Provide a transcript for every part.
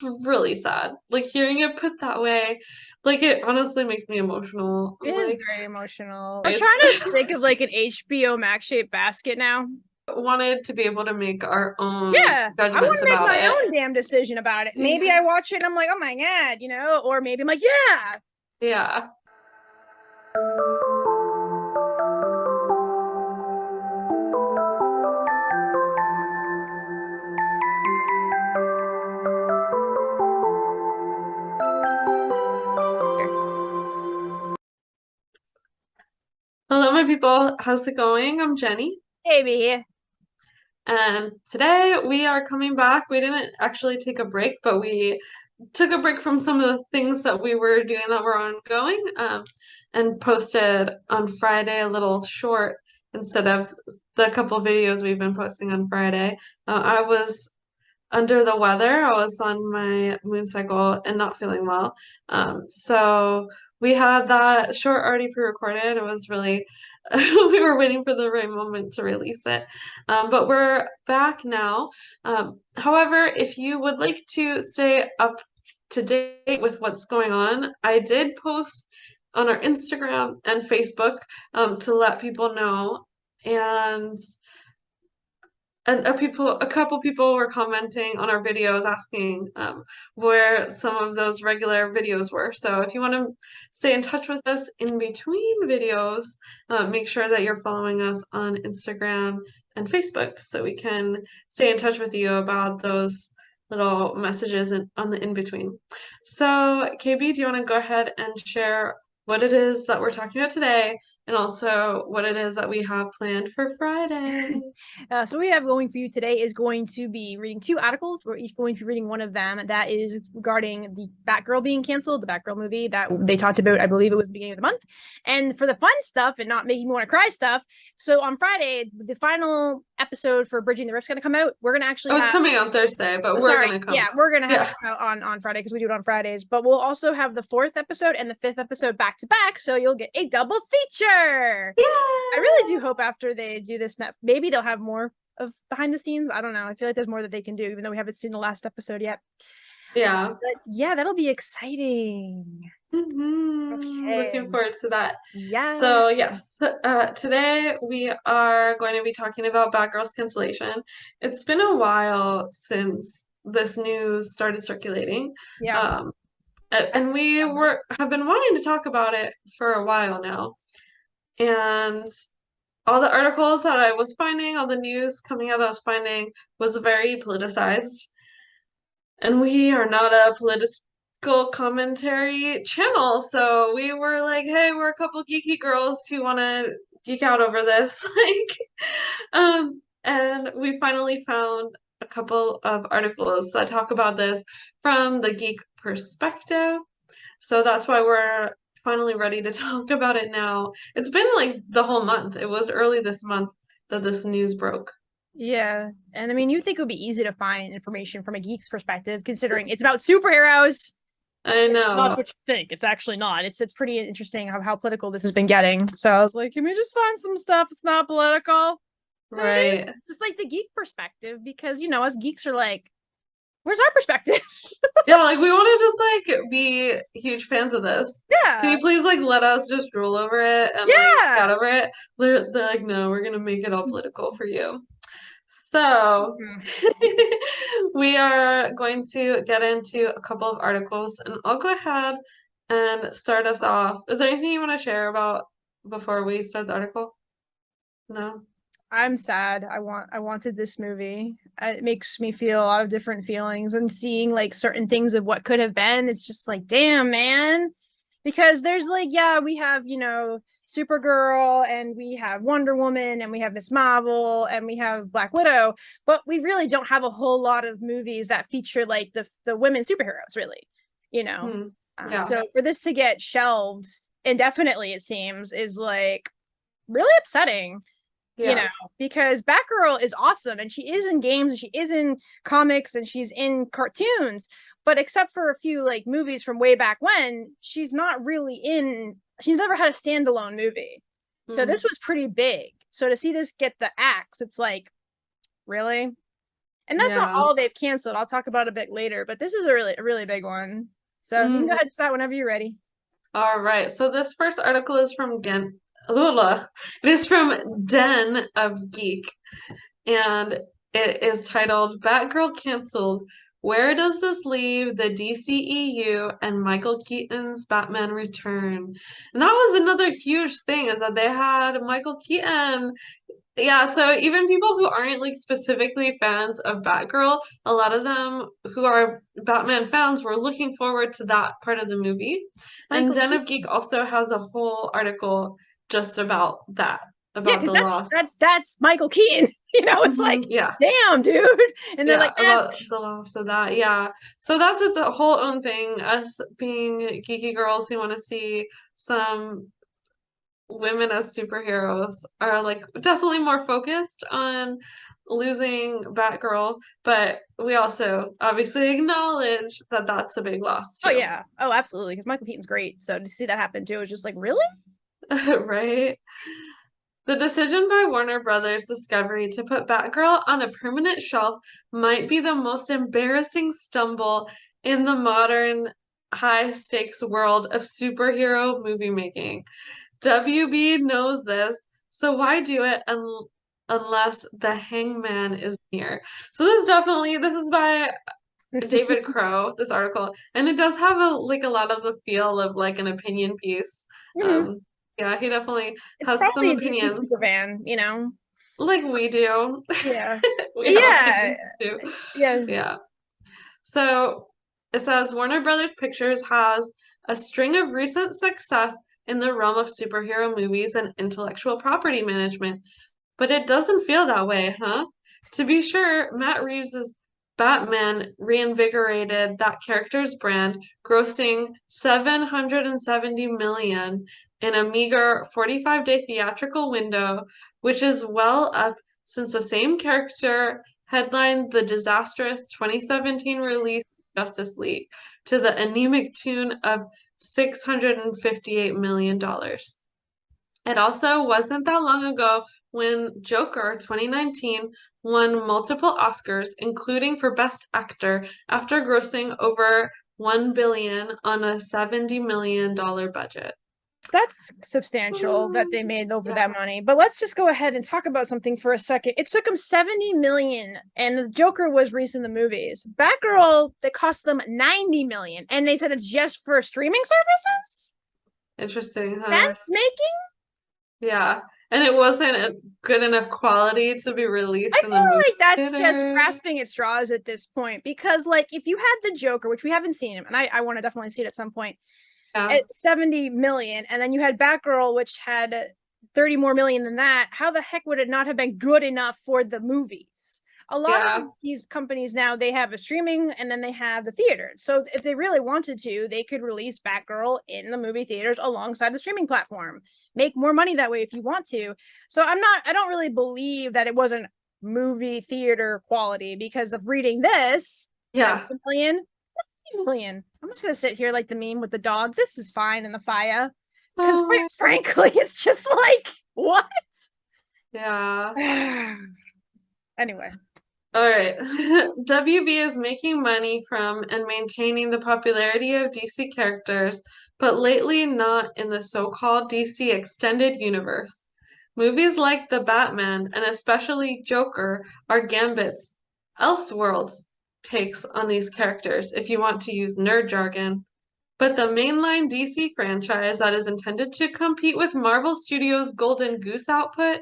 really sad. Like hearing it put that way, like it honestly makes me emotional. It I'm is like, very emotional. We're it's trying to think of like an HBO Max shaped basket now. wanted to be able to make our own Yeah, I want judgments to make about my it. own damn decision about it. Maybe I Yeah. watch it and I'm like, oh my god, or maybe I'm like, yeah. Yeah. Hello, my people. How's it going? I'm Jenny. Maybe. And today we are coming back. We didn't actually take a break, but we took a break from some of the things that we were doing that were ongoing, and posted on Friday a little short instead of the couple videos we've been posting on Friday. I was under the weather. I was on my moon cycle and not feeling well. So we had that short already pre-recorded. It was really, we were waiting for the right moment to release it. But we're back now. However, if you would like to stay up to date with what's going on, I did post on our Instagram and Facebook, to let people know. And a couple people were commenting on our videos asking, where some of those regular videos were. So if you want to stay in touch with us in between videos, make sure that you're following us on Instagram and Facebook so we can stay in touch with you about those little messages on the in between. So, KB, do you want to go ahead and share what it is that we're talking about today and also what it is that we have planned for Friday? So what we have going for you today is going to be reading two articles. We're each going to be reading one of them. That is regarding the Batgirl being canceled, the Batgirl movie that they talked about. I believe it was the beginning of the month. And for the fun stuff and not making me want to cry stuff. So on Friday, the final episode for Bridging the Rift's going to come out. We're going to actually Oh, it's have coming on Thursday, but Oh, we're sorry. gonna come. Yeah, we're gonna have it Yeah. come out on Friday because we do it on Fridays. But we'll also have the fourth episode and the fifth episode back to back, so you'll get a double feature. I really do Yeah. hope after they do this, maybe they'll have more of behind the scenes. I don't know. I feel like there's more that they can do, even though we haven't seen the last episode yet. Yeah. But yeah, that'll be exciting. Looking Okay. forward to that. Yeah. So, yes, today we are going to be talking about Batgirl's cancellation. It's been a while since this news started circulating. Yeah. Um, and That's we were have been wanting to talk about it for a while now. And all the articles that I was finding, all the news coming out that I was finding was very politicized. And we are not a political commentary channel, so we were like, hey, we're a couple geeky girls who want to geek out over this. And we finally found a couple of articles that talk about this from the geek perspective. So that's why we're finally ready to talk about it now. It's been like the whole month. It was early this month that this news broke. Yeah. And I mean, you'd think it would be easy to find information from a geek's perspective, considering it's about superheroes. I It's not know, what you think. It's actually not. It's pretty interesting how political this has been getting. So I was like, can we just find some stuff that's not political? right? Just like the geek perspective, because us geeks are like, where's our perspective? Yeah, like we want to just like be huge fans of this. Can Yeah. you please like let us just drool over it and like Yeah. get over it? They're like, no, we're gonna make it all political for you. So Mhm. we are going to get into a couple of articles, and I'll go ahead and start us off. Is there anything you want to share about before we start the article? No? I'm sad. I wanted this movie. It makes me feel a lot of different feelings, and seeing like certain things of what could have been, it's just like, damn, man. Because there's like, yeah, we have, Supergirl, and we have Wonder Woman, and we have Miss Marvel, and we have Black Widow, but we really don't have a whole lot of movies that feature like the women superheroes, really, you know. Hmm. Yeah. So for this to get shelved indefinitely, it seems, is like really upsetting, you know, Yeah. because Batgirl is awesome, and she is in games, and she is in comics, and she's in cartoons, but except for a few like movies from way back when, she's never had a standalone movie. So Hmm. this was pretty big. So to see this get the axe, it's like, really? And that's not Yeah. all they've canceled. I'll talk about it a bit later, but this is a really big one. So you can go Mhm. ahead and start whenever you're ready. All right. So this first article is from Lula. It is from Den of Geek, and it is titled Batgirl Canceled. Where does this leave the DCEU and Michael Keaton's Batman return? And that was another huge thing, is that they had Michael Keaton. Yeah, so even people who aren't like specifically fans of Batgirl, a lot of them who are Batman fans were looking forward to that part of the movie. And Michael Den of Geek Keaton. also has a whole article just about that, Yeah, about because the that's loss. that's that's Michael Keaton. It's like, Yeah, damn, dude. And they're yeah, like, about the loss of that. Yeah. So that's its a whole own thing. Us being geeky girls who want to see some women as superheroes are like definitely more focused on losing Batgirl, but we also obviously acknowledge that that's a big loss oh too, yeah, oh absolutely, because Michael Keaton's great. So to see that happen too is just like, really? right? The decision by Warner Brothers Discovery to put Batgirl on a permanent shelf might be the most embarrassing stumble in the modern high stakes world of superhero movie making. WB knows this, so why do it unless the hangman is near? So this is by David Crow, this article, and it does have a lot of the feel of like an opinion piece. Mhm. Um, yeah, he definitely It's has some probably a DC opinions superfan. like we do. Yeah, We have yeah, opinions too. yeah. Yeah. So it says Warner Brothers Pictures has a string of recent success in the realm of superhero movies and intellectual property management, but it doesn't feel that way, huh? To be sure, Matt Reeves's Batman reinvigorated that character's brand, grossing 770 million in a meager 45-day theatrical window, which is well up since the same character headlined the disastrous 2017 release of Justice League to the anemic tune of $658 million. It also wasn't that long ago when Joker 2019 won multiple Oscars, including for Best Actor, after grossing over 1 billion on a $70 million budget. That's substantial that they made over Yeah. that money. But let's just go ahead and talk about something for a second. It took them 70 million, and the Joker was released in the movies. Batgirl, that cost them 90 million, and they said it's just for streaming services. Interesting, huh? Sense making. Yeah. And it wasn't a good enough quality to be I released in the feel movie like that's just theater. grasping at straws at this point, because like if you had the Joker, which we haven't seen him, and I want to definitely see it at some point, Yeah. at 70 million, and then you had Batgirl, which had 30 more million than that, how the heck would it not have been good enough for the movies? A lot of Yeah. these companies now, they have a streaming and then they have the theater. So if they really wanted to, they could release Batgirl in the movie theaters alongside the streaming platform. Make more money that way if you want to. So I don't really believe that it wasn't movie theater quality because of reading this. Yeah. 70 million. I'm just gonna sit here like the meme with the dog. This is fine in the fire. Because quite Oh, frankly, it's just like, what? yeah. Anyway. All right. WB is making money from and maintaining the popularity of DC characters, but lately not in the so-called DC extended universe. Movies like The Batman and especially Joker are Gambit's Elseworlds takes on these characters, if you want to use nerd jargon. But the mainline DC franchise that is intended to compete with Marvel Studios' Golden Goose output,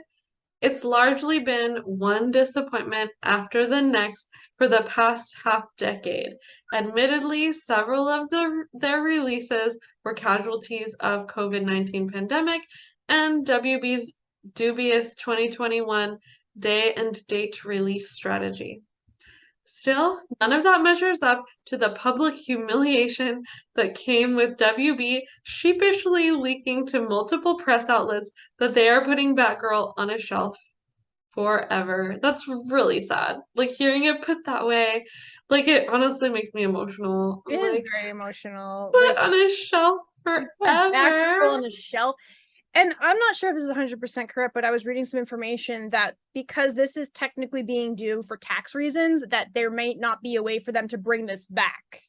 it's largely been one disappointment after the next for the past half-decade. Admittedly, several of their releases were casualties of COVID-19 pandemic and WB's dubious 2021 day and date release strategy. Still, none of that measures up to the public humiliation that came with WB sheepishly leaking to multiple press outlets that they are putting Batgirl on a shelf forever. That's really sad. Like hearing it put that way, like it honestly makes me emotional. It I'm is like, very emotional. put Like on a shelf you put forever. Batgirl on a shelf. And I'm not sure if this is 100% correct, but I was reading some information that because this is technically being due for tax reasons, that there may not be a way for them to bring this back.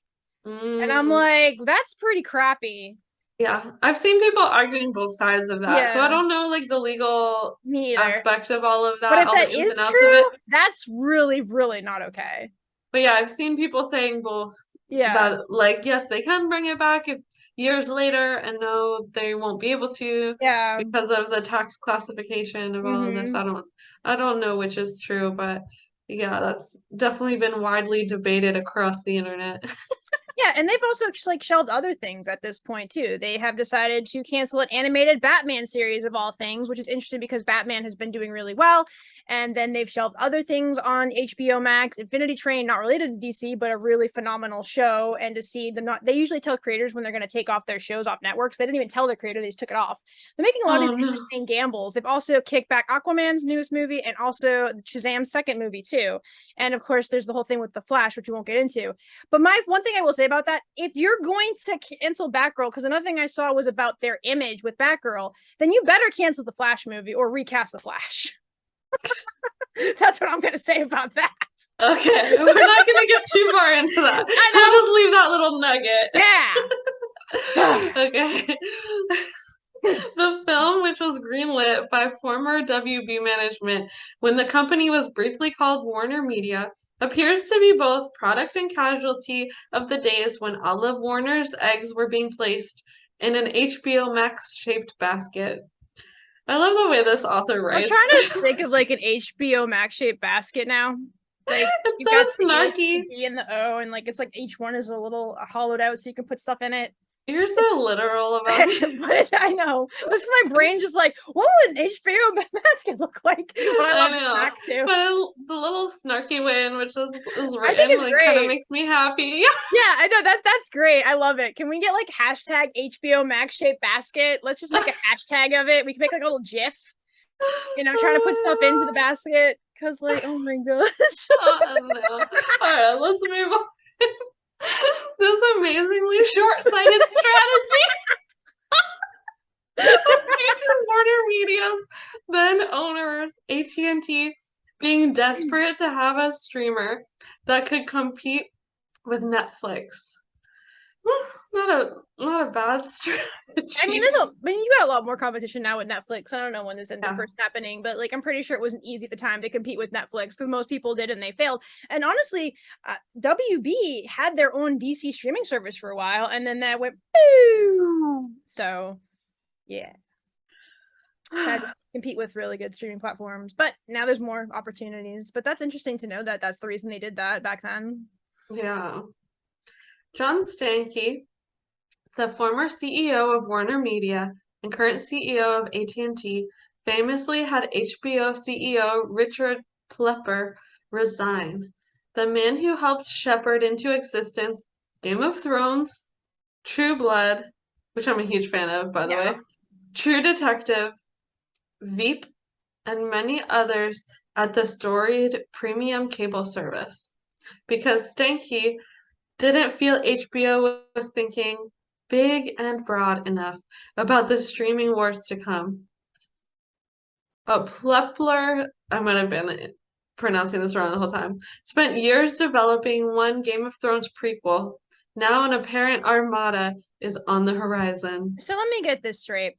And I'm like, that's pretty crappy. Yeah, I've seen people arguing both sides of that. So I Yeah, don't know like the legal me either. aspect of all of But that, if all the that ins and is outs of true, it. that's really, really not okay. But yeah, I've seen people saying both Yeah. that like yes, they can bring it back if years later and no, they won't be able to Yeah. because of the tax classification of all of this. Mm-hmm. I don't know which is true, but yeah, that's definitely been widely debated across the internet. Yeah, and they've also like shelved other things at this point too. They have decided to cancel an animated Batman series of all things, which is interesting because Batman has been doing really well. And then they've shelved other things on HBO Max. Infinity Train, not related to DC, but a really phenomenal show. And to see them not, they usually tell creators when they're going to take off their shows off networks. They didn't even tell the creator; they just took it off. They're making a lot of Oh these no. interesting gambles. They've also kicked back Aquaman's newest movie and also Shazam's second movie too. And of course, there's the whole thing with the Flash, which we won't get into. But my one thing I will say about that, if you're going to cancel Batgirl, because another thing I saw was about their image with Batgirl, then you better cancel the Flash movie or recast the Flash. That's what I'm going to say about that. Okay, we're not gonna get too far into that. I We'll know. just leave that little nugget. Yeah. Okay. The film, which was greenlit by former WB management when the company was briefly called Warner Media, appears to be both product and casualty of the days when all of Warner's eggs were being placed in an HBO Max shaped basket. I love the way this author I'm writes. trying to think of like an HBO Max shaped basket now. Like It's you've got so the H, snarky. the B, and the O, and like it's like each one is a little hollowed out so you can put stuff in it. You're so literal about it. But I know. This is my brain just like, what would an HBO basket look like? But I I love know. snack too. But the little snarky way in which this is I think written it's like kind of great. makes me happy. Yeah, I know that's great. I love it. Can we get like hashtag HBO Max shaped basket? Let's just make a hashtag of it. We can make like a little GIF, trying to put stuff into the basket. Cause like, oh my gosh. Oh no. All right, let's move on. This amazingly short-sighted strategy was due to Warner Media's then owners, AT&T, being desperate to have a streamer that could compete with Netflix. Not a bad strategy. I mean, you got a lot more competition now with Netflix. I don't know when this ended up first happening, but like I'm pretty sure it wasn't easy at the time to compete with Netflix because most people did and they failed. And honestly, WB had their own DC streaming service for a while, and then that went boom. So, yeah, had to compete with really good streaming platforms. But now there's more opportunities. But that's interesting to know that that's the reason they did that back then. Yeah. John Stankey, the former CEO of Warner Media and current CEO of AT&T, famously had HBO CEO Richard Plepper resign. The man who helped shepherd into existence Game of Thrones, True Blood, which I'm a huge fan of, by the way, True Detective, Veep, and many others at the storied premium cable service. Because Stanky didn't feel HBO was thinking big and broad enough about the streaming wars to come. Oh, Plepler, I might have been pronouncing this wrong the whole time, spent years developing one Game of Thrones prequel. Now an apparent armada is on the horizon. So let me get this straight.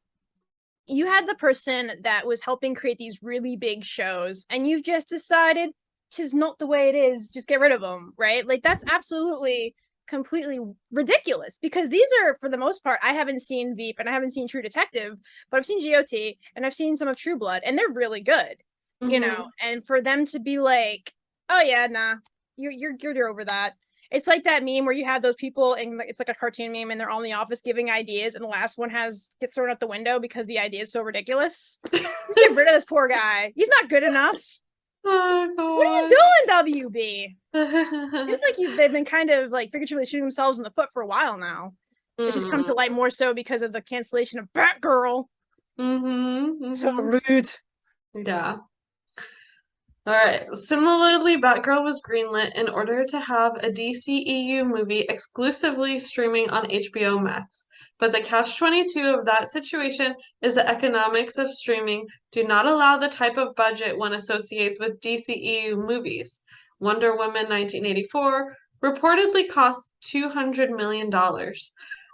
You had the person that was helping create these really big shows, and you've just decided tis not the way it is. Just get rid of them, right? Like that's absolutely completely ridiculous because these are, for the most part, I haven't seen Veep and I haven't seen True Detective, but I've seen GOT and I've seen some of True Blood, and they're really good, And for them to be like, oh yeah, nah, you're over that. It's like that meme where you have those people and it's like a cartoon meme and they're all in the office giving ideas and the last one gets thrown out the window because the idea is so ridiculous. Let's get rid of this poor guy. He's not good enough. Oh, God. What are you doing, WB? It's like they've been kind of like figuratively shooting themselves in the foot for a while now. It's just come to light more so because of the cancellation of Batgirl. So rude. Yeah. All right. Similarly, Batgirl was greenlit in order to have a DCEU movie exclusively streaming on HBO Max. But the catch-22 of that situation is the economics of streaming do not allow the type of budget one associates with DCEU movies. Wonder Woman 1984 reportedly cost $200 million.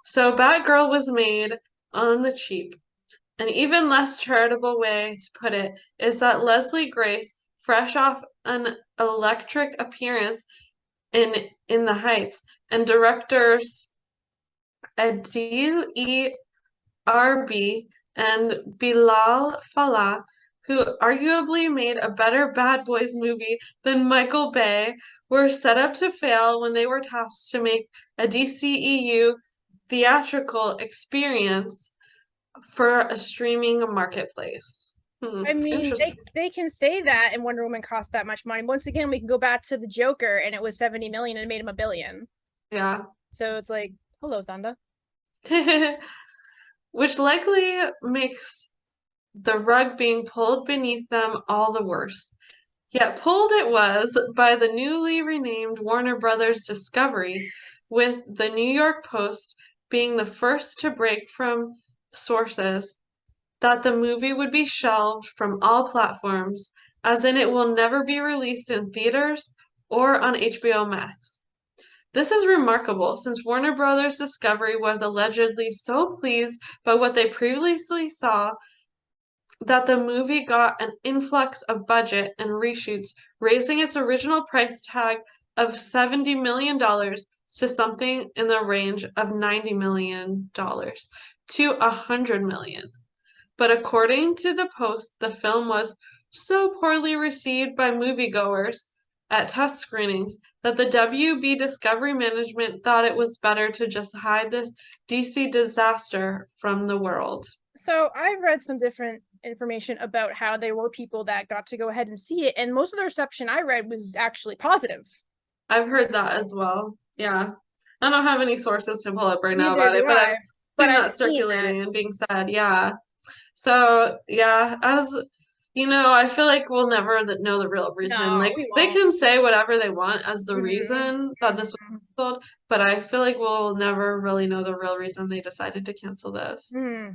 So Batgirl was made on the cheap. An even less charitable way to put it is that Leslie Grace, fresh off an electric appearance in The Heights, and directors Adil Arbi and Bilal Fallah, who arguably made a better Bad Boys movie than Michael Bay, were set up to fail when they were tasked to make a DCEU theatrical experience for a streaming marketplace. I mean, Interesting. they can say that and Wonder Woman cost that much money. Once again, we can go back to the Joker and it was 70 million and it made him a billion. Yeah. So it's like, hello, Thunder. Which likely makes the rug being pulled beneath them all the worse. Yet pulled it was by the newly renamed Warner Brothers Discovery, with the New York Post being the first to break from sources that the movie would be shelved from all platforms, as in it will never be released in theaters or on HBO Max. This is remarkable since Warner Brothers Discovery was allegedly so pleased by what they previously saw that the movie got an influx of budget and reshoots, raising its original price tag of $70 million to something in the range of $90 million to $100 million. But according to the Post, the film was so poorly received by moviegoers at test screenings that the WB Discovery management thought it was better to just hide this DC disaster from the world. So I've read some different information about how there were people that got to go ahead and see it, and most of the reception I read was actually positive. I've heard that as well. Yeah. I don't have any sources to pull up right now Neither about it, do but I've I, but seen I've that seen that. circulating and being said. Yeah. So, yeah, as you know, I feel like we'll never know the real reason. No, Like, we they won't. can say whatever they want as the Mhm. reason that this was Mhm. canceled, but I feel like we'll never really know the real reason they decided to cancel this. Hmm.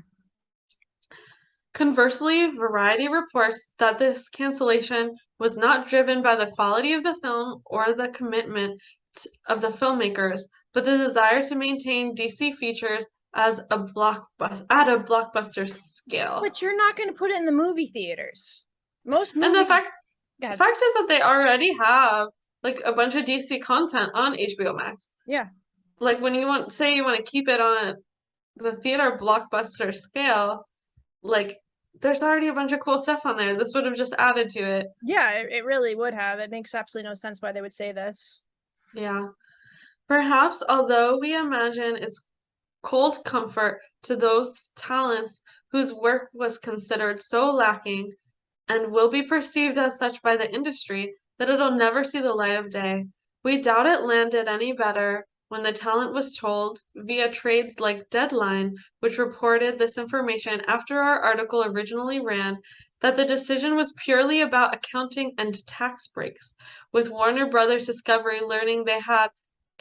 Conversely, Variety reports that this cancellation was not driven by the quality of the film or the commitment of the filmmakers, but the desire to maintain DC features as a at a blockbuster scale. But you're not going to put it in the movie theaters. Most And the movies, fact God, fact is that they already have like a bunch of DC content on HBO Max. yeah, Like when you want say you want to keep it on the theater blockbuster scale, like there's already a bunch of cool stuff on there. This would have just added to it. yeah, it really would have. It makes absolutely no sense why they would say this. Yeah. Perhaps although we imagine its cold comfort to those talents whose work was considered so lacking and will be perceived as such by the industry that it'll never see the light of day. We doubt it landed any better when the talent was told via trades like Deadline, which reported this information after our article originally ran, that the decision was purely about accounting and tax breaks, with Warner Brothers Discovery learning they had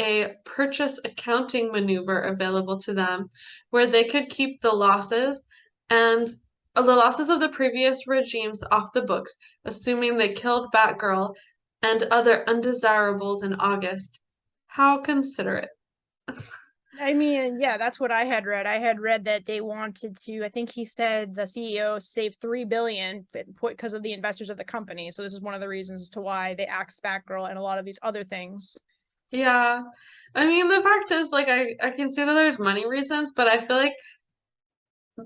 a purchase accounting maneuver available to them where they could keep the losses and the losses of the previous regimes off the books, assuming they killed Batgirl and other undesirables in August. How considerate. I mean, yeah, that's what I had read. I had read that they wanted to, I think he said the CEO saved 3 billion because of the investors of the company. So this is one of the reasons to why they axed Batgirl and a lot of these other things. Yeah. I mean, the fact is, like, I can see that there's money reasons, but I feel like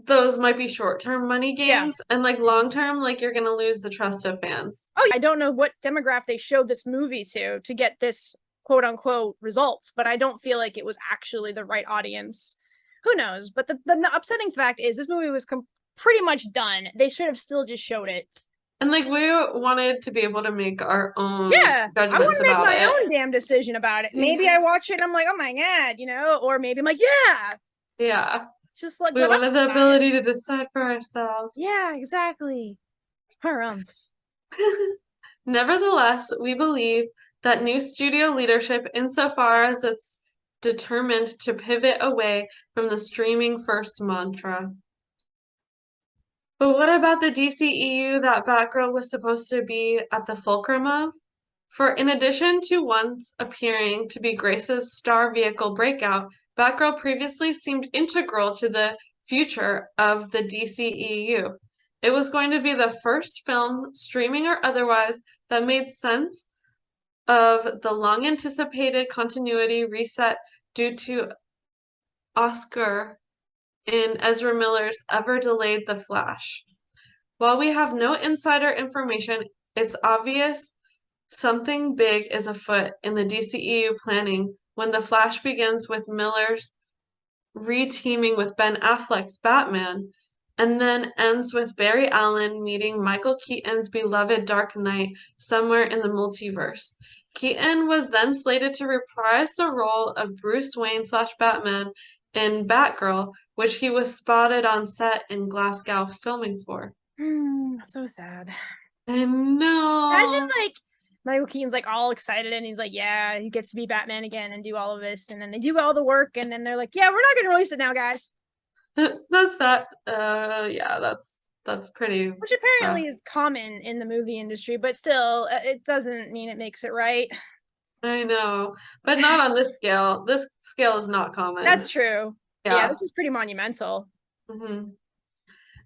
those might be short-term money Yeah. gains, and like long-term, like you're gonna lose the trust of fans. Oh, I don't know what demographic they showed this movie to get this quote unquote results, but I don't feel like it was actually the right audience. Who knows? But the upsetting fact is this movie was pretty much done. They should have still just showed it. And like we wanted to be able to make our own Yeah, I want judgments to make about my it. own damn decision about it. Maybe Yeah. I watch it and I'm like, oh my God, or maybe I'm like, yeah. Yeah. It's just like, We but I'm wanted the about it. ability to decide for ourselves. Yeah, exactly. Harumph. Nevertheless, we believe that new studio leadership, insofar as it's determined to pivot away from the streaming first mantra. But what about the DCEU that Batgirl was supposed to be at the fulcrum of? For in addition to once appearing to be Grace's star vehicle breakout, Batgirl previously seemed integral to the future of the DCEU. It was going to be the first film, streaming or otherwise, that made sense of the long anticipated continuity reset due to Oscar in Ezra Miller's ever delayed The Flash. While we have no insider information, it's obvious something big is afoot in the DCEU planning when The Flash begins with Miller's re-teaming with Ben Affleck's Batman, and then ends with Barry Allen meeting Michael Keaton's beloved Dark Knight somewhere in the multiverse. Keaton was then slated to reprise the role of Bruce Wayne slash Batman in Batgirl, which he was spotted on set in Glasgow filming for. So sad. I know. Imagine like Michael Keaton's like all excited and he's like, yeah, he gets to be Batman again and do all of this. And then they do all the work and then they're like, yeah, we're not going to release it now, guys. That's that. Yeah, that's pretty Which apparently rough. is common in the movie industry, but still, it doesn't mean it makes it right. I know, but not on this scale. This scale is not That's common. true. But yeah, Yeah. this is pretty monumental. hmm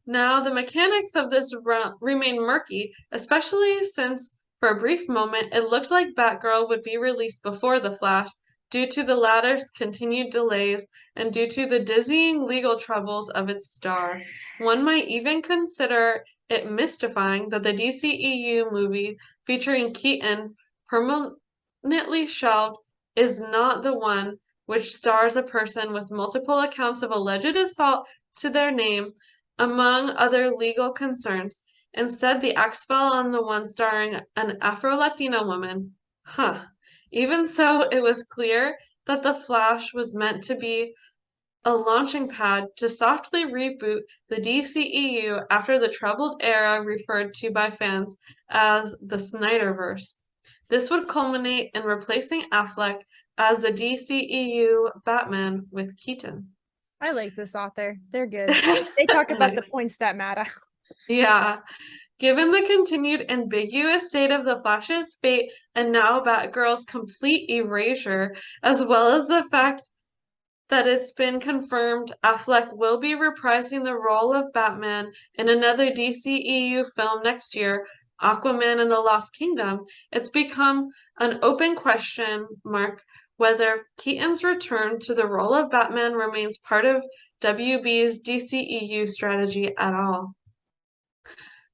Now, the mechanics of this remain murky, especially since for a brief moment it looked like Batgirl would be released before The Flash due to the latter's continued delays and due to the dizzying legal troubles of its star. One might even consider it mystifying that the DCEU movie featuring Keaton, permanently shelved, is not the one which stars a person with multiple accounts of alleged assault to their name among other legal concerns. Instead, the axe fell on the one starring an Afro-Latina woman. Huh. Even so, it was clear that The Flash was meant to be a launching pad to softly reboot the DCEU after the troubled era referred to by fans as the Snyderverse. This would culminate in replacing Affleck as the DCEU Batman with Keaton. I like this author. They're good. They talk about the points that matter. Yeah. Given the continued ambiguous state of the Flash's fate and now Batgirl's complete erasure, as well as the fact that it's been confirmed Affleck will be reprising the role of Batman in another DCEU film next year, Aquaman and the Lost Kingdom, it's become an open question mark whether Keaton's return to the role of Batman remains part of WB's DCEU strategy at all.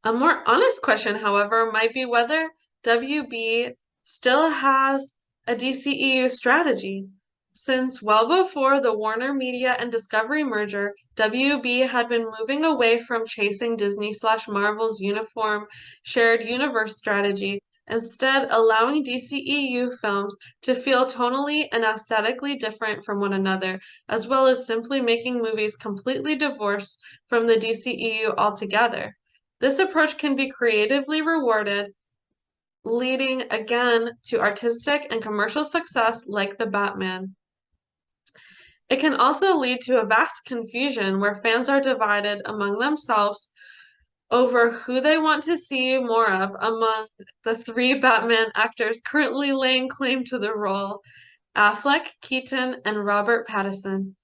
A more honest question, however, might be whether WB still has a DCEU strategy. Since well before the Warner Media and Discovery merger, WB had been moving away from chasing Disney/Marvel's uniform shared universe strategy, instead allowing DCEU films to feel tonally and aesthetically different from one another, as well as simply making movies completely divorced from the DCEU altogether. This approach can be creatively rewarded, leading again to artistic and commercial success like The Batman. It can also lead to a vast confusion where fans are divided among themselves over who they want to see more of among the three Batman actors currently laying claim to the role: Affleck, Keaton, and Robert Pattinson.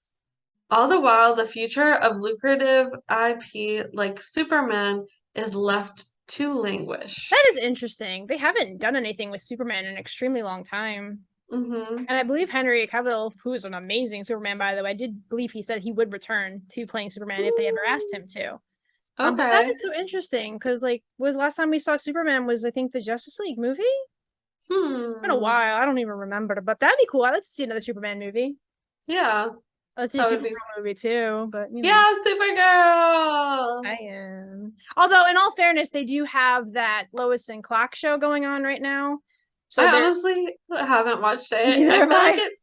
All the while, the future of lucrative IP like Superman is left to languish. That is interesting. They haven't done anything with Superman in an extremely long time. Mm-hmm. And I believe Henry Cavill, who is an amazing Superman, by the way, I did believe he said he would return to playing Superman if they ever asked him to. But that Okay. is so interesting because, like, was last time we saw Superman was I think the Justice League movie. Been a Hmm. while. I don't even remember, but that'd be cool. I'd like to see another Superman movie. Yeah, Let's see a that would be. Supergirl movie too, but you know. Yeah, Supergirl. I am. Although, in all fairness, they do have that Lois and Clark show going on right now. So I they're honestly haven't watched it. neither I have feel like I. it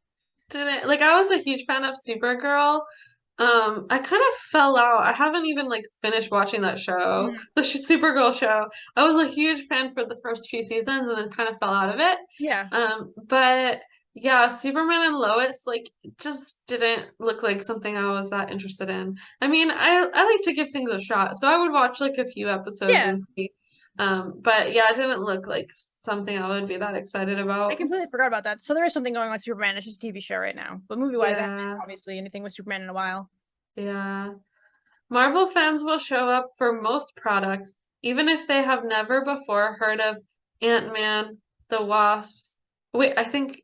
didn't. Like, I was a huge fan of Supergirl, I kind of fell out. I haven't even like finished watching that show, Mhm. the Supergirl show. I was a huge fan for the first few seasons and then kind of fell out of it. Yeah. But yeah, Superman and Lois like just didn't look like something I was that interested in. I mean, I like to give things a shot, so I would watch like a few episodes Yeah. and see. But yeah, it didn't look like something I would be that excited I about. completely forgot about that. So there is something going on with Superman. It's just a TV show right now. But movie wise, I haven't Yeah, obviously anything with Superman in a while. yeah. Marvel fans will show up for most products, even if they have never before heard of Ant-Man, the Wasps. Wait, I think,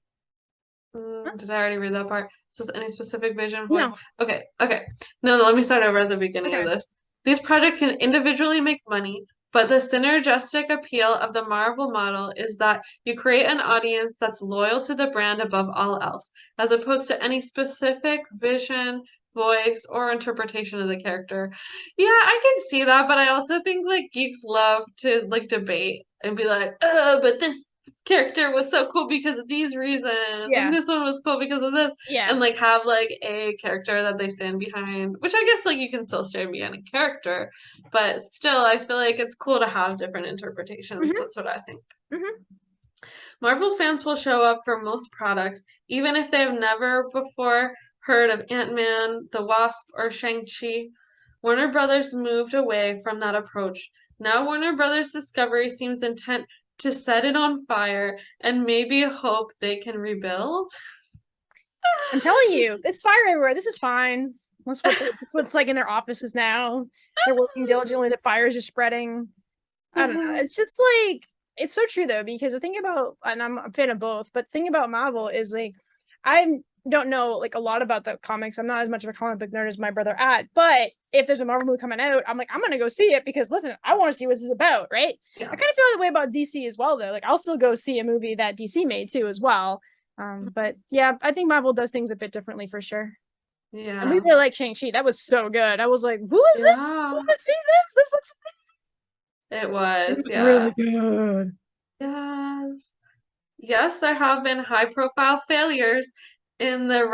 Huh? did I already read that part? It says any specific vision voice. No. Okay, okay. No, no, let me start over at the beginning of Okay. this. These projects can individually make money, but the synergistic appeal of the Marvel model is that you create an audience that's loyal to the brand above all else, as opposed to any specific vision, voice, or interpretation of the character. Yeah, I can see that, but I also think like geeks love to like debate and be like, but this character was so cool because of these reasons, and Yeah. this one was cool because of this, Yeah. and like have like a character that they stand behind, which I guess like you can still stand behind a character, but still I feel like it's cool to have different interpretations. Hmm. That's what I think. Hmm. Marvel fans will show up for most products, even if they have never before heard of Ant-Man, the Wasp, or Shang-Chi. Warner Brothers moved away from that approach. Now Warner Brothers Discovery seems intent to set it on fire and maybe hope they can rebuild. I'm telling you, it's fire everywhere. This is fine. That's what it's like in their offices now. They're working diligently. The fire is just spreading. I don't know. It's just like it's so true though, because the thing about and I'm a fan of both, but the thing about Marvel is like I don't know like a lot about the comics. I'm not as much of a comic book nerd as my brother at, but if there's a Marvel movie coming out, I'm like, I'm gonna go see it because listen, I want to see what this is about, right? I Yeah. kind of feel the way about DC as well, though. Like I'll still go see a movie that DC made too, as well. But yeah, I think Marvel does things a bit differently for sure. And we Yeah. really like Shang-Chi. That was so good. I was like, who is this? I Yeah. want to see this. This looks It it was. was Yeah. really good. Yes. Yes, there have been high-profile failures in the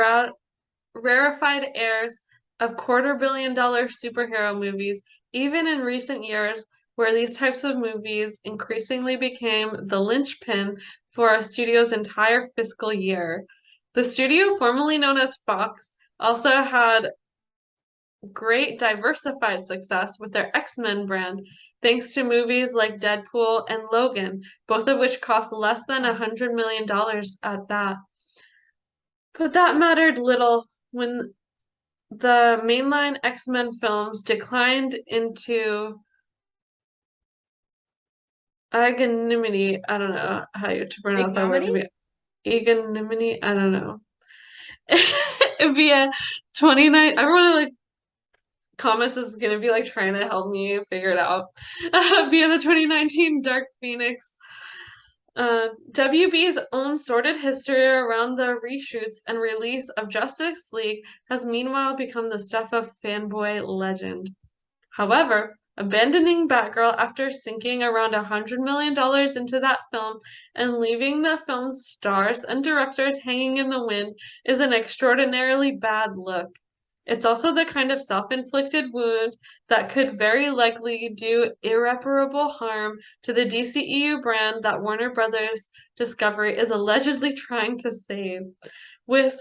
rarefied airs of quarter-billion-dollar superhero movies, even in recent years, where these types of movies increasingly became the linchpin for a studio's entire fiscal year. The studio, formerly known as Fox, also had great diversified success with their X-Men brand, thanks to movies like Deadpool and Logan, both of which cost less than $100 million at that. But that mattered little when the mainline X-Men films declined into equanimity. I don't know how you to pronounce that word Ignominy? to be equanimity. I don't know. Via 29, everyone in like comments is gonna be like trying to help me figure it out. Via the 2019 Dark Phoenix. WB's own sordid history around the reshoots and release of Justice League has meanwhile become the stuff of fanboy legend. However, abandoning Batgirl after sinking around $100 million into that film and leaving the film's stars and directors hanging in the wind is an extraordinarily bad look. It's also the kind of self-inflicted wound that could very likely do irreparable harm to the DCEU brand that Warner Brothers Discovery is allegedly trying to save. With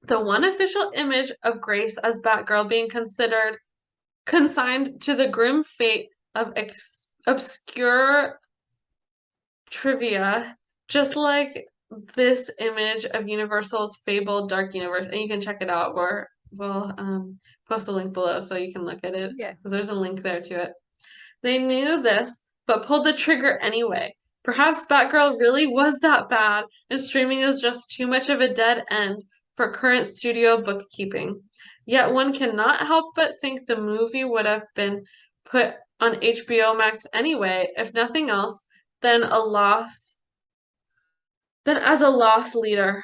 the one official image of Grace as Batgirl being consigned to the grim fate of obscure trivia, just like this image of Universal's fabled Dark Universe. And you can check it out, or we'll post a link below so you can look at it, Yeah. because there's a link there to it. They knew this, but pulled the trigger anyway. Perhaps Batgirl really was that bad, and streaming is just too much of a dead end for current studio bookkeeping. Yet one cannot help but think the movie would have been put on HBO Max anyway, if nothing else, than a loss, than as a loss leader.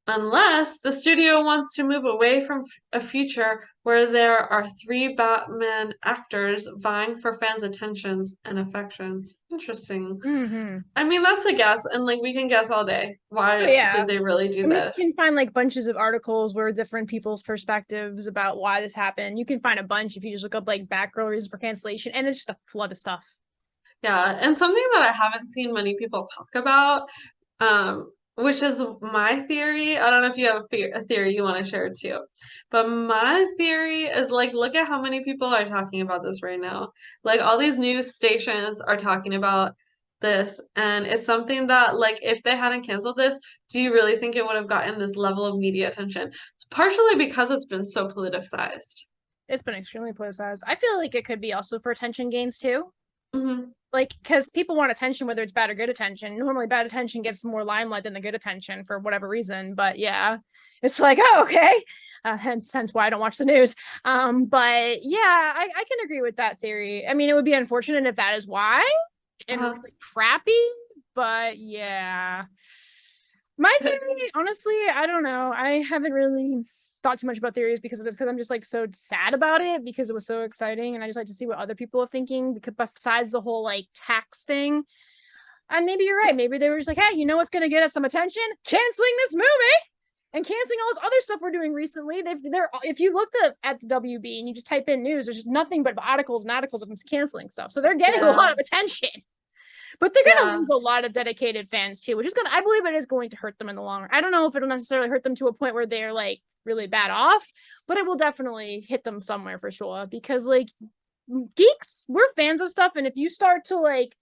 unless the studio wants to move away from a future where there are three Batman actors vying for fans' attentions and affections. Interesting. Mm-hmm. I mean, that's a guess, and like we can guess all day. Oh, Why yeah. did they really I do mean, you this? can find like bunches of articles where different people's perspectives about why this happened. You can find a bunch if you just look up like Batgirl reasons for cancellation, and it's just a flood of stuff. Yeah, and something that I haven't seen many people talk about, which is my theory. I don't know if you have a theory you want to share too, but my theory is like, look at how many people are talking about this right now. Like all these news stations are talking about this, and it's something that like if they hadn't canceled this, do you really think it would have gotten this level of media attention? Partially because it's been so politicized. It's been extremely politicized. I feel like it could be also for attention gains too. Hmm. Like, because people want attention, whether it's bad or good attention. Normally, bad attention gets more limelight than the good attention for whatever reason. But yeah, it's like, oh, okay. Hence why I don't watch the news. But yeah, I can agree with that theory. I mean, it would be unfortunate if that is why and Uh-huh. really crappy. But yeah, my theory, honestly, I don't know. I haven't really thought too much about theories because of this, because I'm just like so sad about it because it was so exciting, and I just like to see what other people are thinking, because besides the whole like tax thing. And maybe you're right. Maybe they were just like, hey, you know what's gonna get us some attention? Canceling this movie and canceling all this other stuff we're doing recently. They're if you look at the WB and you just type in news, there's just nothing but articles and articles of them canceling stuff. So they're getting a lot Yeah, of attention. But they're going to yeah. lose a lot of dedicated fans too, which is going to, I believe it is going to hurt them in the long run. I don't know if it'll necessarily hurt them to a point where they're like really bad off, but it will definitely hit them somewhere for sure. Because like geeks, we're fans of stuff. And if you start to like,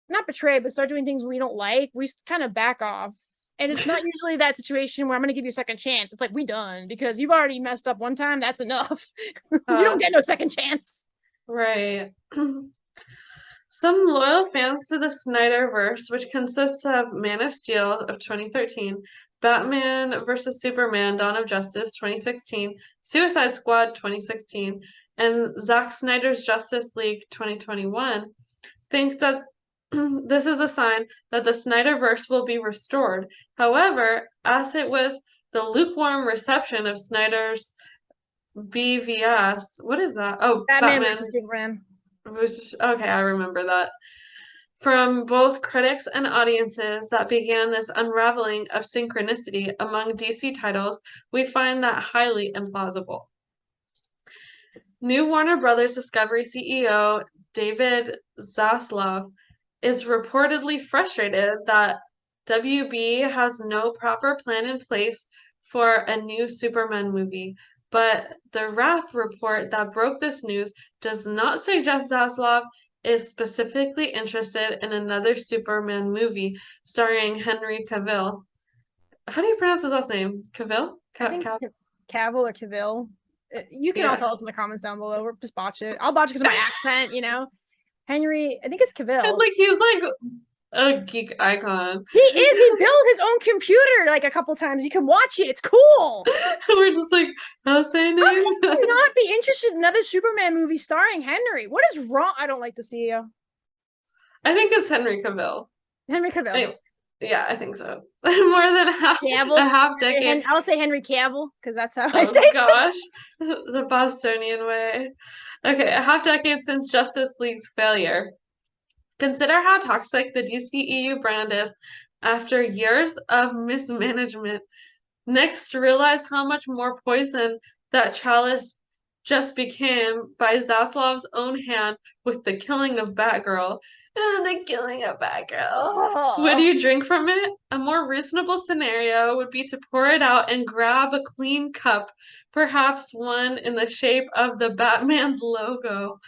not betray, but start doing things we don't like, we kind of back off. And it's not usually that situation where I'm going to give you a second chance. It's like, we done because you've already messed up one time. That's enough. You don't Uh, get no second chance. right. Some loyal fans to the Snyderverse, which consists of Man of Steel of 2013, Batman vs. Superman Dawn of Justice 2016, Suicide Squad 2016, and Zack Snyder's Justice League 2021, think that this is a sign that the Snyderverse will be restored. However, as it was the lukewarm reception of Snyder's BVS, what is that? Oh, Batman Batman versus Superman. Okay, I remember that. From both critics and audiences that began this unraveling of synchronicity among DC titles, we find that highly implausible. New Warner Brothers Discovery CEO David Zaslav is reportedly frustrated that WB has no proper plan in place for a new Superman movie, but the Wrap report that broke this news does not suggest Zaslav is specifically interested in another Superman movie starring Henry Cavill. How do you pronounce his last name? Cavill? I think Cavill or Cavill. You can all Yeah. tell us in the comments down below. Or just botch it. I'll botch it because of my accent, you know. Henry, I think it's And Cavill. like he's like a geek icon. He is. He built his own computer like a couple times. You can watch it. It's cool. We're just like, how's say How name? can you not be interested in another Superman movie starring Henry? What is wrong? I don't like the CEO. I think it's Henry Cavill. Henry Cavill. Anyway, yeah, I think so. More than Cavill. a half decade. I'll say Henry Cavill because that's how I say Oh it. gosh, the Bostonian way. Okay, a half decade since Justice League's failure. Consider how toxic the DCEU brand is after years of mismanagement. Next, realize how much more poison that chalice just became by Zaslav's own hand with the killing of Batgirl. The killing of Batgirl. Would Oh, you drink from it? A more reasonable scenario would be to pour it out and grab a clean cup, perhaps one in the shape of the Batman's logo.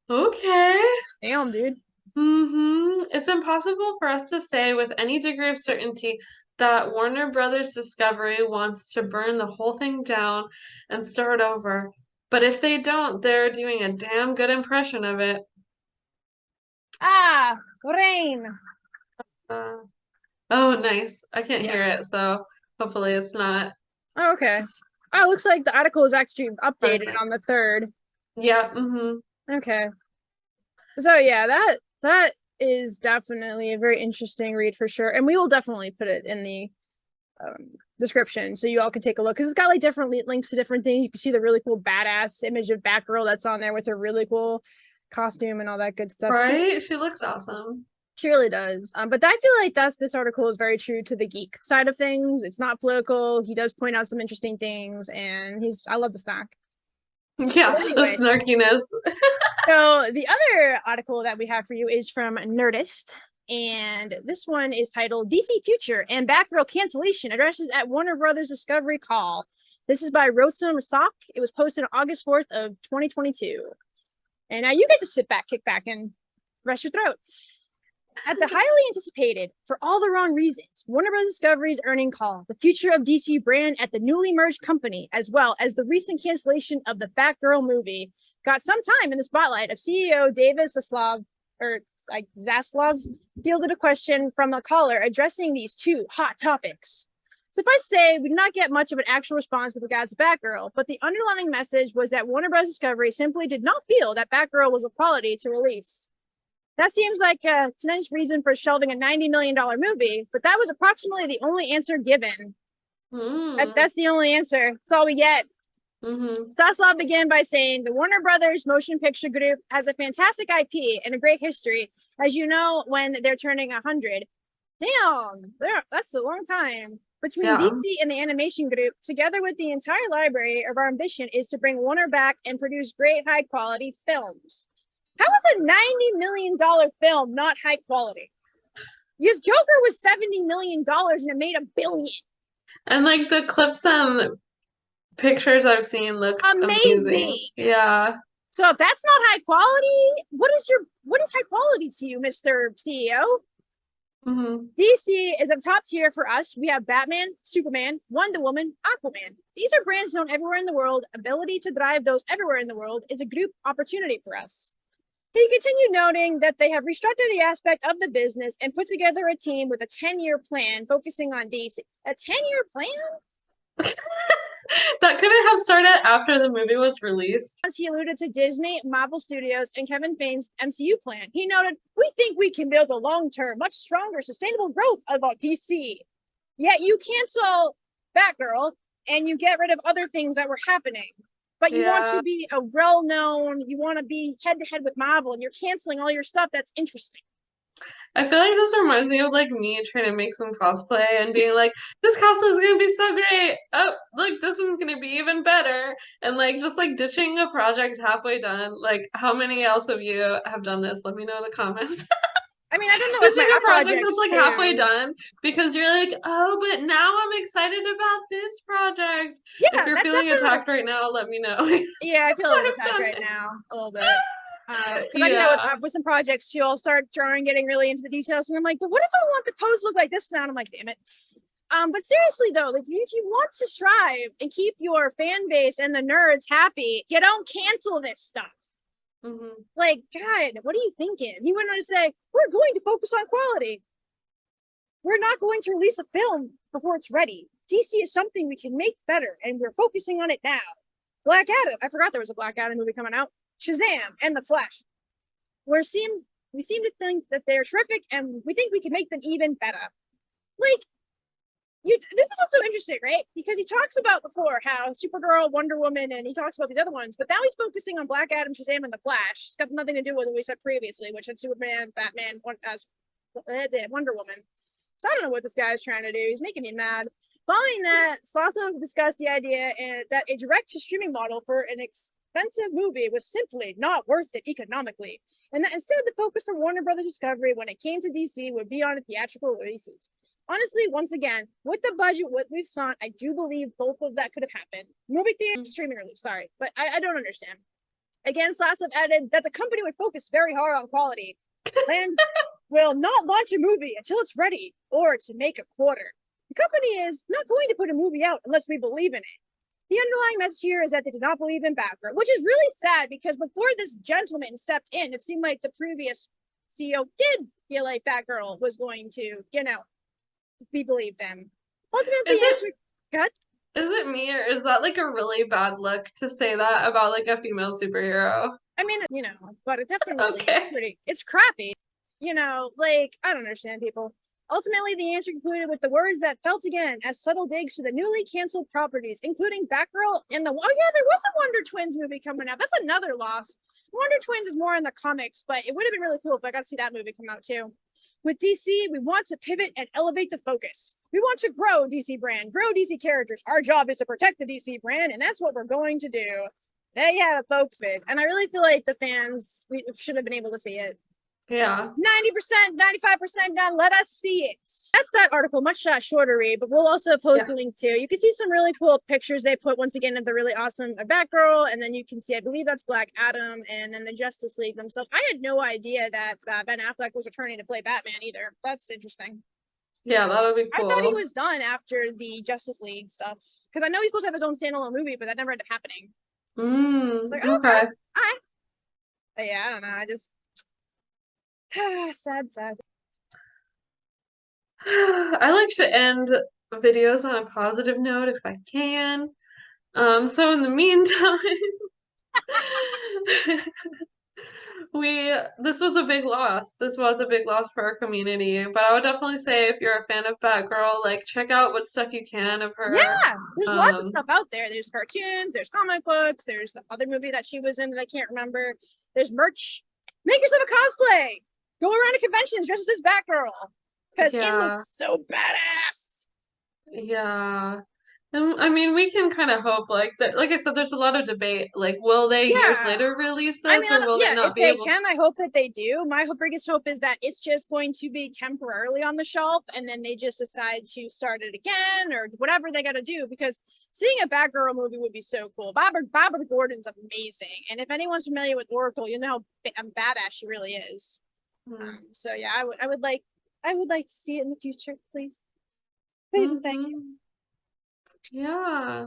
Okay. damn, dude. It's impossible for us to say with any degree of certainty that Warner Brothers Discovery wants to burn the whole thing down and start over. But if they don't, they're doing a damn good impression of it. Ah, rain. Uh, oh, nice. I can't Yeah. hear it, so hopefully it's not Oh, okay. Oh, it looks like the article is actually updated frozen. on the 3rd. Yeah, Okay. So yeah, that is definitely a very interesting read for sure, and we will definitely put it in the description so you all can take a look, because it's got like different links to different things. You can see the really cool badass image of Batgirl that's on there with her really cool costume and all that good stuff too. Right? She looks awesome. She really does. But I feel like this article is very true to the geek side of things. It's not political. He does point out some interesting things, and I love the snack. Yeah, But the anyway, snarkiness. so the other article that we have for you is from Nerdist, and this one is titled DC Future and Batgirl Cancellation Addresses at Warner Brothers Discovery Call. This is by Rotsam Rasak. It was posted on August 4th of 2022. And now you get to sit back, kick back, and rest your throat. At the highly anticipated, for all the wrong reasons, Warner Bros. Discovery's earning call, the future of DC brand at the newly merged company, as well as the recent cancellation of the Batgirl movie, got some time in the spotlight of CEO David Zaslav fielded a question from a caller addressing these two hot topics. Suffice to say, we did not get much of an actual response with regards to Batgirl, but the underlying message was that Warner Bros. Discovery simply did not feel that Batgirl was of quality to release. That seems like a nice reason for shelving a $90 million movie, but that was approximately the only answer given. That's the only answer. That's all we get. Zaslav began by saying, the Warner Brothers Motion Picture Group has a fantastic IP and a great history, as you know, when they're turning 100. Damn, that's a long time. Between DC and the animation group, together with the entire library of our ambition is to bring Warner back and produce great high-quality films. How is a $90 million film not high quality? Because Joker was $70 million and it made $1 billion. And like the clips and pictures I've seen look amazing. Yeah. So if that's not high quality, what is high quality to you, Mr. CEO? DC is a top tier for us. We have Batman, Superman, Wonder Woman, Aquaman. These are brands known everywhere in the world. Ability to drive those everywhere in the world is a group opportunity for us. He continued noting that they have restructured the aspect of the business and put together a team with a 10-year plan focusing on DC. A 10-year plan? That couldn't have started after the movie was released. As he alluded to Disney, Marvel Studios, and Kevin Feige's MCU plan, he noted, we think we can build a long-term, much stronger, sustainable growth about DC. Yet you cancel Batgirl and you get rid of other things that were happening. But you want to be a well-known, you want to be head-to-head with Marvel, and you're canceling all your stuff. That's interesting. I feel like this reminds me of like me trying to make some cosplay and being like, this cosplay is gonna be so great. Oh, like this one's gonna be even better. And like just like ditching a project halfway done. Like how many else of you have done this? Let me know in the comments. I mean, I've done that with my project that's like halfway done because you're like, oh, but now I'm excited about this project. Yeah, if you're feeling attacked right now, let me know. Yeah, I feel attacked right now a little bit. Because I do that with some projects too. I'll start drawing, getting really into the details, and I'm like, but what if I want the pose to look like this now? And I'm like, damn it. But seriously though, like if you want to strive and keep your fan base and the nerds happy, you don't cancel this stuff. Like, God, what are you thinking? He went on to say, we're going to focus on quality. We're not going to release a film before it's ready. DC is something we can make better, and we're focusing on it now. Black Adam. I forgot there was a Black Adam movie coming out. Shazam and The Flash. We seem to think that they're terrific, and we think we can make them even better. Like, this is what's so interesting, right? Because he talks about before how Supergirl, Wonder Woman, and he talks about these other ones, but now he's focusing on Black Adam, Shazam, and The Flash. It's got nothing to do with what we said previously, which had Superman, Batman, Wonder Woman. So I don't know what this guy is trying to do. He's making me mad. Following that, Slaughter discussed the idea that a direct-to-streaming model for an expensive movie was simply not worth it economically, and that instead the focus for Warner Brothers Discovery when it came to DC would be on theatrical releases. Honestly, once again, with the budget, what we've seen, I do believe both of that could have happened. Movie theater, streaming release, sorry, but I don't understand. Again, Slassov added that the company would focus very hard on quality and will not launch a movie until it's ready or to make a quarter. The company is not going to put a movie out unless we believe in it. The underlying message here is that they did not believe in Batgirl, which is really sad because before this gentleman stepped in, it seemed like the previous CEO did feel like Batgirl was going to, we believe them. Ultimately, is it me or is that like a really bad look to say that about like a female superhero? I mean, but it definitely it's crappy. Like, I don't understand people. Ultimately, the answer concluded with the words that felt again as subtle digs to the newly canceled properties, including Batgirl and the there was a Wonder Twins movie coming out. That's another loss. Wonder Twins is more in the comics, but it would have been really cool if I got to see that movie come out too. With DC, we want to pivot and elevate the focus. We want to grow DC brand, grow DC characters. Our job is to protect the DC brand, and that's what we're going to do. There you have it, folks. And I really feel like the fans, we should have been able to see it. Yeah. 90%, 95% done. Let us see it. That's that article. Much shorter read, but we'll also post a link too. You can see some really cool pictures they put once again of the really awesome Batgirl, and then you can see, I believe that's Black Adam, and then the Justice League themselves. I had no idea that Ben Affleck was returning to play Batman either. That's interesting. Yeah, that'll be cool. I thought he was done after the Justice League stuff, because I know he's supposed to have his own standalone movie, but that never ended up happening. I was like, oh, okay. All right. But yeah, I don't know. I just sad. I like to end videos on a positive note if I can. So in the meantime, this was a big loss. This was a big loss for our community. But I would definitely say if you're a fan of Batgirl, like check out what stuff you can of her. Yeah, there's lots of stuff out there. There's cartoons, there's comic books, there's the other movie that she was in that I can't remember. There's merch. Make yourself a cosplay. Go around to conventions dressed as Batgirl. Because it looks so badass. Yeah. I mean, we can kind of hope, like that. Like I said, there's a lot of debate. Like, will they years later release this, or will they not be able to? If they can, I hope that they do. My biggest hope is that it's just going to be temporarily on the shelf, and then they just decide to start it again, or whatever they got to do. Because seeing a Batgirl movie would be so cool. Barbara Gordon's amazing, and if anyone's familiar with Oracle, you know how badass she really is. So yeah, I would like to see it in the future, please. Please and thank you. Yeah.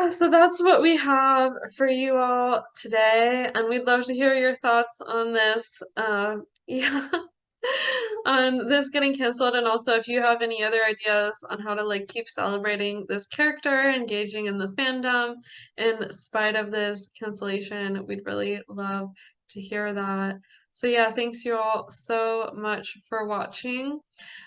So that's what we have for you all today, and we'd love to hear your thoughts on this. Yeah. On this getting canceled, and also if you have any other ideas on how to like keep celebrating this character, engaging in the fandom in spite of this cancellation, we'd really love to hear that. So yeah, thanks you all so much for watching.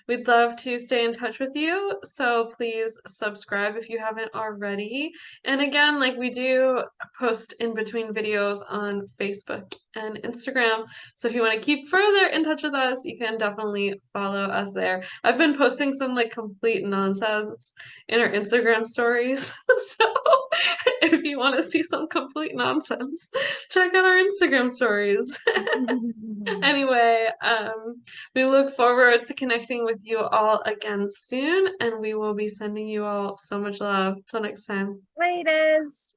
We'd love to stay in touch with you, so please subscribe if you haven't already. And again, like we do post in between videos on Facebook and Instagram, so if you want to keep further in touch with us, you can definitely follow us there. I've been posting some like complete nonsense in our Instagram stories, so if you want to see some complete nonsense, check out our Instagram stories. Anyway, we look forward to connecting with you all again soon, and we will be sending you all so much love. Till next time. Laters.